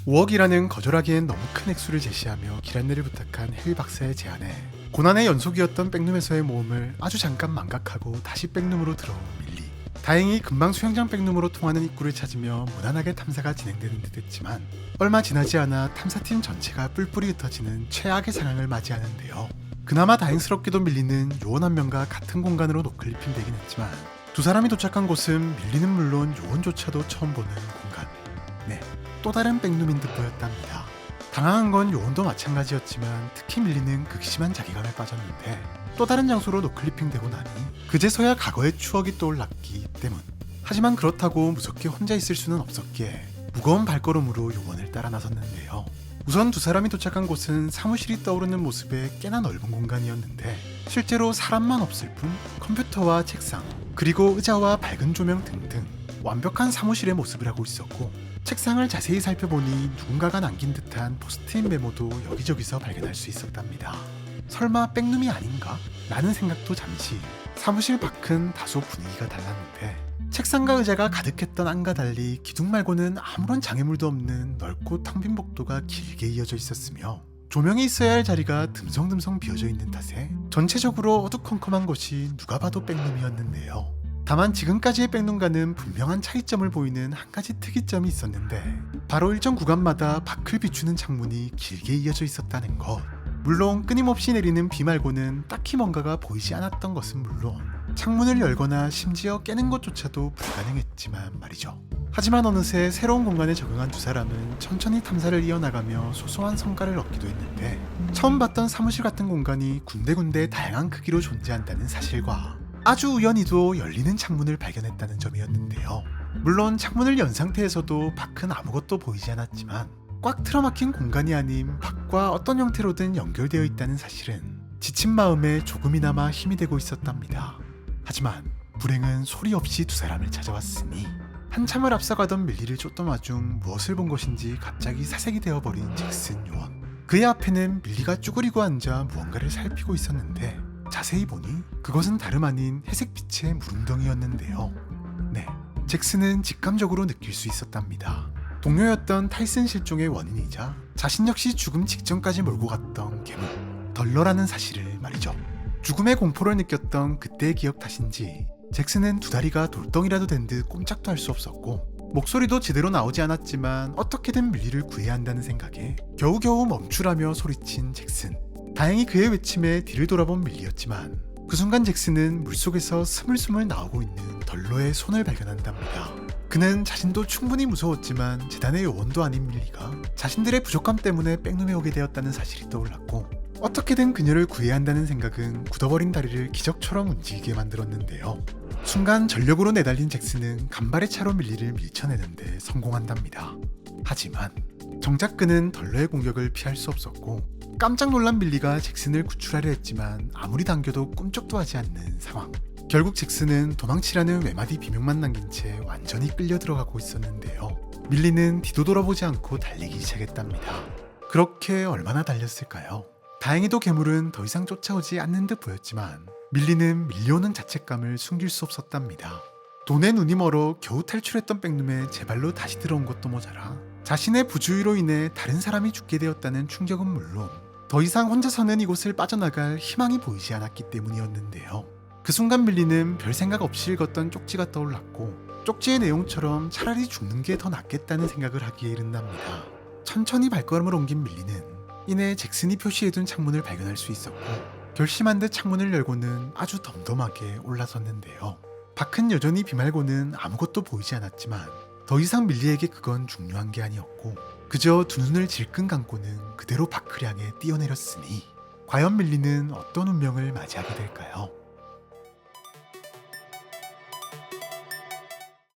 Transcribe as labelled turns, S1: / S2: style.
S1: 5억이라는 거절하기엔 너무 큰 액수를 제시하며 길 안내를 부탁한 헬 박사의 제안에 고난의 연속이었던 백룸에서의 모험을 아주 잠깐 망각하고 다시 백룸으로 들어온 밀리. 다행히 금방 수영장 백룸으로 통하는 입구를 찾으며 무난하게 탐사가 진행되는 듯 했지만 얼마 지나지 않아 탐사팀 전체가 뿔뿔이 흩어지는 최악의 상황을 맞이하는데요. 그나마 다행스럽게도 밀리는 요원 한 명과 같은 공간으로 노클리핑 되긴 했지만 두 사람이 도착한 곳은 밀리는 물론 요원조차도 처음 보는 공간. 네, 또 다른 백룸인 듯 보였답니다. 당황한 건 요원도 마찬가지였지만 특히 밀리는 극심한 자기감에 빠졌는데 또 다른 장소로 노클리핑 되고 나니 그제서야 과거의 추억이 떠올랐기 때문. 하지만 그렇다고 무섭게 혼자 있을 수는 없었기에 무거운 발걸음으로 요원을 따라 나섰는데요. 우선 두 사람이 도착한 곳은 사무실이 떠오르는 모습의 꽤나 넓은 공간이었는데 실제로 사람만 없을 뿐 컴퓨터와 책상 그리고 의자와 밝은 조명 등등 완벽한 사무실의 모습을 하고 있었고 책상을 자세히 살펴보니 누군가가 남긴 듯한 포스트잇 메모도 여기저기서 발견할 수 있었답니다. 설마 백룸이 아닌가? 라는 생각도 잠시. 사무실 밖은 다소 분위기가 달랐는데 책상과 의자가 가득했던 안과 달리 기둥 말고는 아무런 장애물도 없는 넓고 텅 빈 복도가 길게 이어져 있었으며 조명이 있어야 할 자리가 듬성듬성 비어져 있는 탓에 전체적으로 어두컴컴한 것이 누가 봐도 백룸이었는데요. 다만 지금까지의 백룸과는 분명한 차이점을 보이는 한 가지 특이점이 있었는데 바로 일정 구간마다 밖을 비추는 창문이 길게 이어져 있었다는 것. 물론 끊임없이 내리는 비 말고는 딱히 뭔가가 보이지 않았던 것은 물론 창문을 열거나 심지어 깨는 것조차도 불가능했지만 말이죠. 하지만 어느새 새로운 공간에 적응한 두 사람은 천천히 탐사를 이어나가며 소소한 성과를 얻기도 했는데 처음 봤던 사무실 같은 공간이 군데군데 다양한 크기로 존재한다는 사실과 아주 우연히도 열리는 창문을 발견했다는 점이었는데요. 물론 창문을 연 상태에서도 밖은 아무것도 보이지 않았지만 꽉 틀어막힌 공간이 아닌 밖과 어떤 형태로든 연결되어 있다는 사실은 지친 마음에 조금이나마 힘이 되고 있었답니다. 하지만 불행은 소리 없이 두 사람을 찾아왔으니 한참을 앞서가던 밀리를 쫓던 와중 무엇을 본 것인지 갑자기 사색이 되어버린 잭슨 요원. 그의 앞에는 밀리가 쭈그리고 앉아 무언가를 살피고 있었는데 자세히 보니 그것은 다름 아닌 회색 빛의 물웅덩이였는데요. 네, 잭슨은 직감적으로 느낄 수 있었답니다. 동료였던 타이슨 실종의 원인이자 자신 역시 죽음 직전까지 몰고 갔던 괴물 덜러라는 사실을 말이죠. 죽음의 공포를 느꼈던 그때의 기억 탓인지 잭슨은 두 다리가 돌덩이라도 된 듯 꼼짝도 할 수 없었고 목소리도 제대로 나오지 않았지만 어떻게든 밀리를 구해야 한다는 생각에 겨우겨우 멈추라며 소리친 잭슨. 다행히 그의 외침에 뒤를 돌아본 밀리였지만 그 순간 잭슨은 물속에서 스물스물 나오고 있는 덜러의 손을 발견한답니다. 그는 자신도 충분히 무서웠지만 재단의 요원도 아닌 밀리가 자신들의 부족함 때문에 백룸에 오게 되었다는 사실이 떠올랐고 어떻게든 그녀를 구해야 한다는 생각은 굳어버린 다리를 기적처럼 움직이게 만들었는데요. 순간 전력으로 내달린 잭슨은 간발의 차로 밀리를 밀쳐내는데 성공한답니다. 하지만 정작 그는 덜러의 공격을 피할 수 없었고 깜짝 놀란 밀리가 잭슨을 구출하려 했지만 아무리 당겨도 꿈쩍도 하지 않는 상황. 결국 잭슨은 도망치라는 외마디 비명만 남긴 채 완전히 끌려 들어가고 있었는데요. 밀리는 뒤도 돌아보지 않고 달리기 시작했답니다. 그렇게 얼마나 달렸을까요? 다행히도 괴물은 더 이상 쫓아오지 않는 듯 보였지만 밀리는 밀려오는 자책감을 숨길 수 없었답니다. 돈에 눈이 멀어 겨우 탈출했던 백룸에 제 발로 다시 들어온 것도 모자라 자신의 부주의로 인해 다른 사람이 죽게 되었다는 충격은 물론 더 이상 혼자서는 이곳을 빠져나갈 희망이 보이지 않았기 때문이었는데요. 그 순간 밀리는 별 생각 없이 읽었던 쪽지가 떠올랐고 쪽지의 내용처럼 차라리 죽는 게 더 낫겠다는 생각을 하기에 이른답니다. 천천히 발걸음을 옮긴 밀리는 이내 잭슨이 표시해둔 창문을 발견할 수 있었고 결심한 듯 창문을 열고는 아주 덤덤하게 올라섰는데요. 밖은 여전히 비 말고는 아무것도 보이지 않았지만 더 이상 밀리에게 그건 중요한 게 아니었고 그저 두 눈을 질끈 감고는 그대로 밖을 향해 뛰어내렸으니 과연 밀리는 어떤 운명을 맞이하게 될까요?